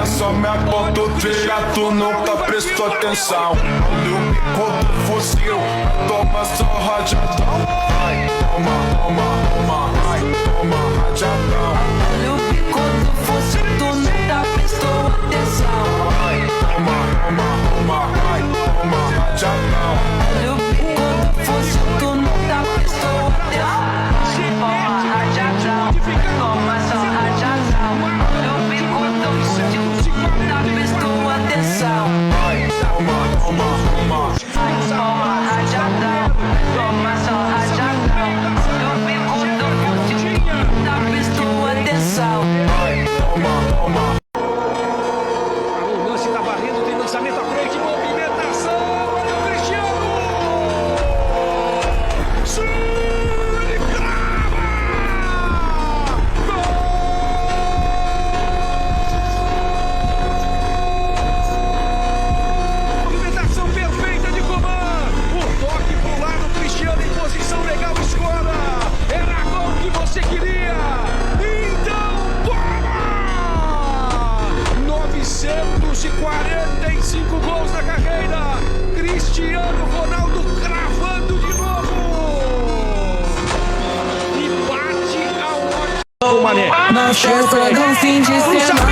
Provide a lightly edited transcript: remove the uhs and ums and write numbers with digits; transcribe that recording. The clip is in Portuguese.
só me aponta o trilha, tu nunca prestou atenção. Olha o bico do fuzil, toma só rajadão. Ai, toma, toma, toma, ai, toma rajadão. Olha o bico do fuzil, tu nunca prestou atenção. Ai, toma, toma, toma, ai, toma rajadão. Olha o bico do fuzil, tu nunca prestou atenção. Toma rajadão, toma só rajadão. Olha o bico do fuzil, tu nunca prestou atenção. Ai, toma, toma, toma. Ai, toma rajadão, toma só rajadão. Olha o bico do fuzil, tu nunca prestou atenção. Ai, toma, toma. O lance tá varrendo, tem lançamento à frente, movimentação. Olha o Cristiano! Chute, crava! Gol! Movimentação perfeita de Coman. O toque pro lado, Cristiano em posição legal, escola. Era gol que você queria. Então, toma! 945 gols na carreira. Cristiano Ronaldo cravando de novo. E bate a ótima. Não chega no fim de semana.